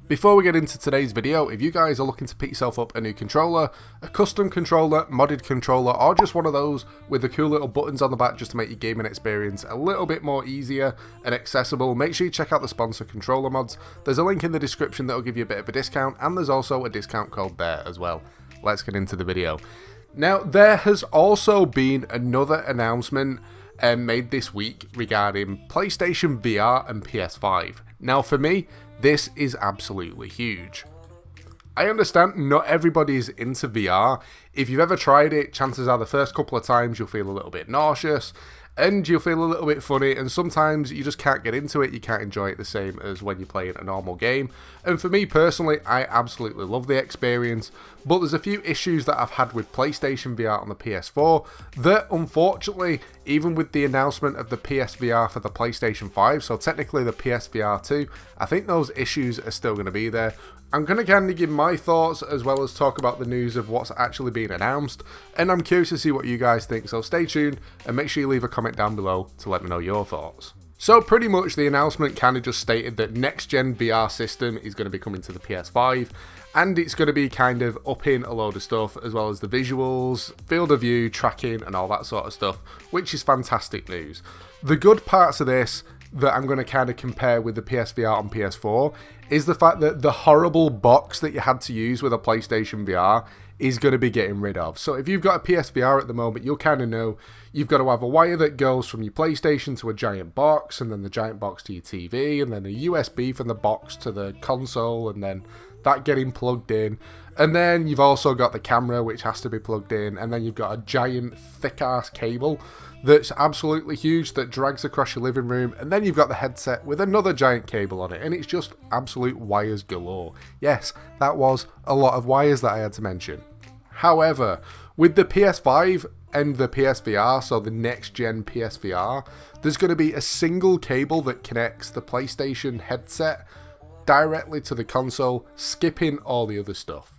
Before we get into today's video, if you guys are looking to pick yourself up a new controller, a custom controller, modded controller, or just one of those with the cool little buttons on the back just to make your gaming experience a little bit more easier and accessible, make sure you check out the sponsor Controller Mods. There's a link in the description that will give you a bit of a discount, and there's also a discount code there as well. Let's get into the video. Now, there has also been another announcement made this week regarding PlayStation VR and PS5. Now, for me, this is absolutely huge. I understand not everybody's into VR. If you've ever tried it, chances are the first couple of times you'll feel a little bit nauseous and you'll feel a little bit funny, and sometimes you just can't get into it, you can't enjoy it the same as when you're playing a normal game. And for me personally, I absolutely love the experience, but there's a few issues that I've had with PlayStation VR on the PS4 that unfortunately, even with the announcement of the PSVR for the PlayStation 5, so technically the PSVR 2, I think those issues are still going to be there. I'm going to kind of give my thoughts as well as talk about the news of what's actually been announced, and I'm curious to see what you guys think, so stay tuned and make sure you leave a comment down below to let me know your thoughts. So pretty much the announcement kind of just stated that next gen VR system is going to be coming to the PS5, and it's going to be kind of upping a load of stuff as well as the visuals, field of view, tracking and all that sort of stuff, which is fantastic news. The good parts of this that I'm going to kind of compare with the PSVR on PS4 is the fact that the horrible box that you had to use with a PlayStation VR is going to be getting rid of. So if you've got a PSVR at the moment, you'll kind of know you've got to have a wire that goes from your PlayStation to a giant box, and then the giant box to your TV, and then a USB from the box to the console, and then that getting plugged in. And then you've also got the camera, which has to be plugged in, and then you've got a giant thick-ass cable that's absolutely huge that drags across your living room, and then you've got the headset with another giant cable on it, and it's just absolute wires galore. Yes, that was a lot of wires that I had to mention. However, with the PS5 and the PSVR, so the next gen PSVR, there's going to be a single cable that connects the PlayStation headset directly to the console, skipping all the other stuff.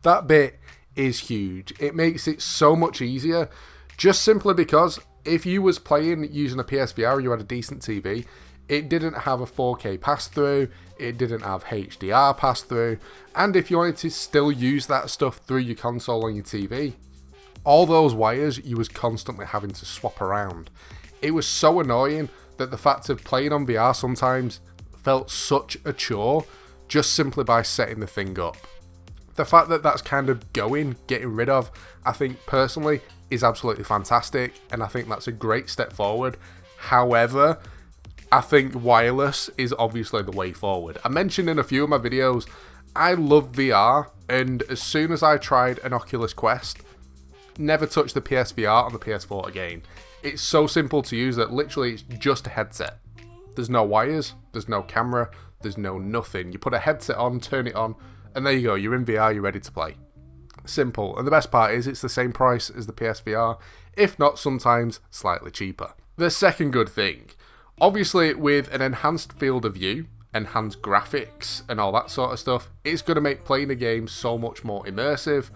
That bit is huge. It makes it so much easier, just simply because if you was playing using a PSVR and you had a decent TV, it didn't have a 4K pass-through, it didn't have HDR pass-through, and if you wanted to still use that stuff through your console on your TV, all those wires you was constantly having to swap around. It was so annoying that the fact of playing on VR sometimes felt such a chore just simply by setting the thing up. The fact that that's kind of getting rid of, I think personally is absolutely fantastic, and I think that's a great step forward. However, I think wireless is obviously the way forward. I mentioned in a few of my videos, I love VR, and as soon as I tried an Oculus Quest, never touched the PSVR on the PS4 again. It's so simple to use that literally it's just a headset. There's no wires, there's no camera, there's no nothing. You put a headset on, turn it on, and there you go, you're in VR, you're ready to play. Simple, and the best part is it's the same price as the PSVR, if not sometimes slightly cheaper. The second good thing, obviously with an enhanced field of view, enhanced graphics and all that sort of stuff, it's going to make playing a game so much more immersive.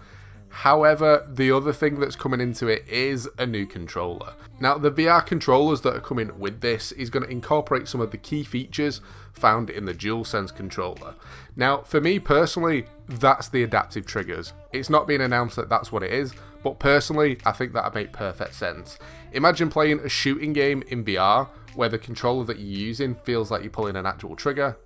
However, the other thing that's coming into it is a new controller. Now, the VR controllers that are coming with this is going to incorporate some of the key features found in the DualSense controller. Now, for me personally, that's the adaptive triggers. It's not been announced that that's what it is, but personally, I think that would make perfect sense. Imagine playing a shooting game in VR where the controller that you're using feels like you're pulling an actual trigger.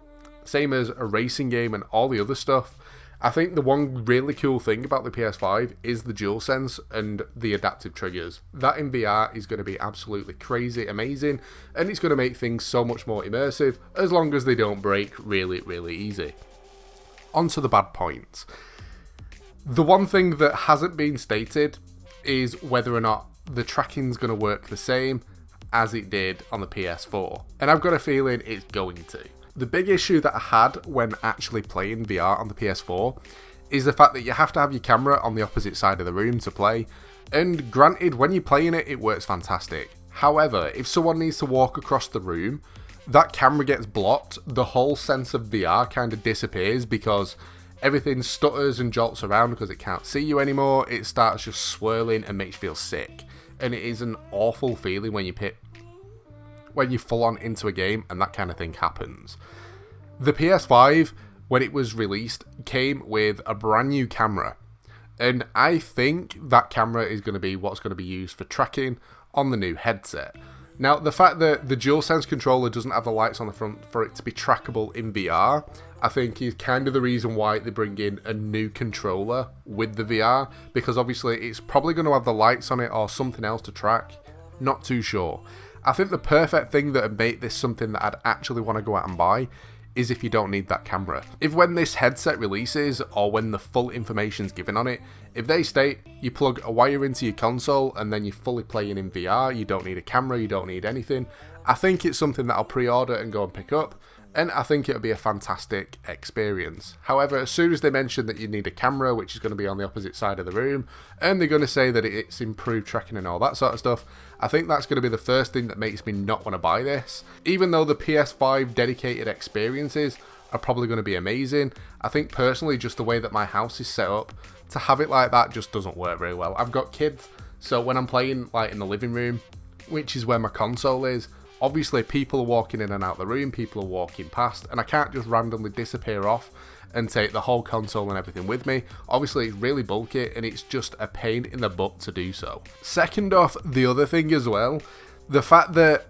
Same as a racing game and all the other stuff. I think the one really cool thing about the PS5 is the DualSense and the adaptive triggers. That in VR is going to be absolutely crazy amazing, and it's going to make things so much more immersive as long as they don't break really, really easy. On to the bad points. The one thing that hasn't been stated is whether or not the tracking's going to work the same as it did on the PS4, and I've got a feeling it's going to. The big issue that I had when actually playing VR on the PS4 is the fact that you have to have your camera on the opposite side of the room to play, and granted, when you're playing it, it works fantastic. However, if someone needs to walk across the room, that camera gets blocked, the whole sense of VR kind of disappears because everything stutters and jolts around because it can't see you anymore, it starts just swirling and makes you feel sick, and it is an awful feeling when you full on into a game and that kind of thing happens. The PS5 when it was released, came with a brand new camera. And I think that camera is going to be what's going to be used for tracking on the new headset. Now, the fact that the DualSense controller doesn't have the lights on the front for it to be trackable in VR, I think is kind of the reason why they bring in a new controller with the VR, because obviously it's probably going to have the lights on it or something else to track. Not too sure. I think the perfect thing that would make this something that I'd actually want to go out and buy is if you don't need that camera. If when this headset releases, or when the full information's given on it, if they state you plug a wire into your console and then you're fully playing in VR, you don't need a camera, you don't need anything, I think it's something that I'll pre-order and go and pick up, and I think it'll be a fantastic experience. However, as soon as they mention that you need a camera, which is going to be on the opposite side of the room, and they're going to say that it's improved tracking and all that sort of stuff, I think that's going to be the first thing that makes me not want to buy this. Even though the PS5 dedicated experiences are probably going to be amazing, I think personally just the way that my house is set up, to have it like that just doesn't work very well. I've got kids, so when I'm playing like in the living room, which is where my console is, obviously people are walking in and out the room, people are walking past, and I can't just randomly disappear off and take the whole console and everything with me. Obviously it's really bulky and it's just a pain in the butt to do so. Second off, the other thing as well, the fact that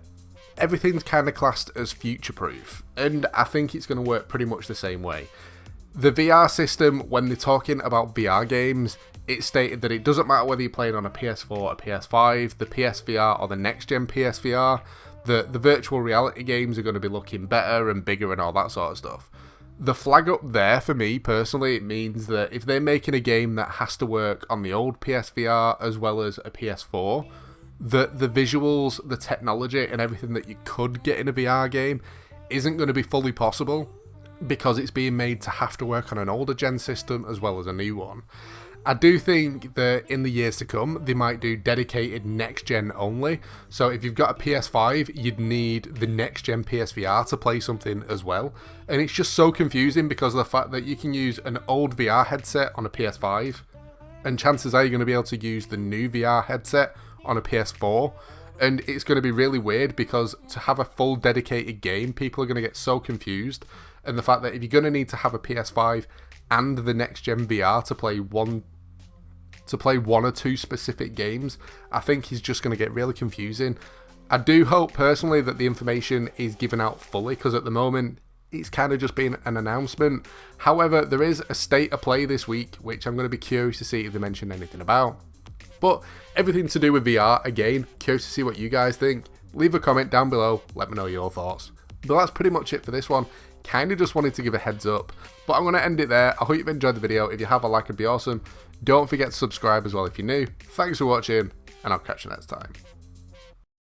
everything's kind of classed as future-proof, and I think it's going to work pretty much the same way. The VR system, when they're talking about VR games, it stated that it doesn't matter whether you're playing on a PS4 or PS5, the PSVR or the next-gen PSVR, the virtual reality games are going to be looking better and bigger and all that sort of stuff. The flag up there for me personally, it means that if they're making a game that has to work on the old PSVR as well as a PS4, the visuals, the technology and everything that you could get in a VR game isn't going to be fully possible because it's being made to have to work on an older gen system as well as a new one. I do think that in the years to come, they might do dedicated next-gen only. So if you've got a PS5, you'd need the next-gen PSVR to play something as well. And it's just so confusing because of the fact that you can use an old VR headset on a PS5, and chances are you're going to be able to use the new VR headset on a PS4. And it's going to be really weird because to have a full dedicated game, people are going to get so confused. And the fact that if you're going to need to have a PS5 and the next-gen VR to play one or two specific games, I think is just going to get really confusing. I do hope personally that the information is given out fully, because at the moment it's kind of just been an announcement. However, there is a state of play this week, which I'm going to be curious to see if they mention anything about. But everything to do with VR, again, curious to see what you guys think. Leave a comment down below, let me know your thoughts. But that's pretty much it for this one. Kind of just wanted to give a heads up, but I'm going to end it there. I hope you've enjoyed the video. If you have, a like would be awesome. Don't forget to subscribe as well if you're new. Thanks for watching, and I'll catch you next time.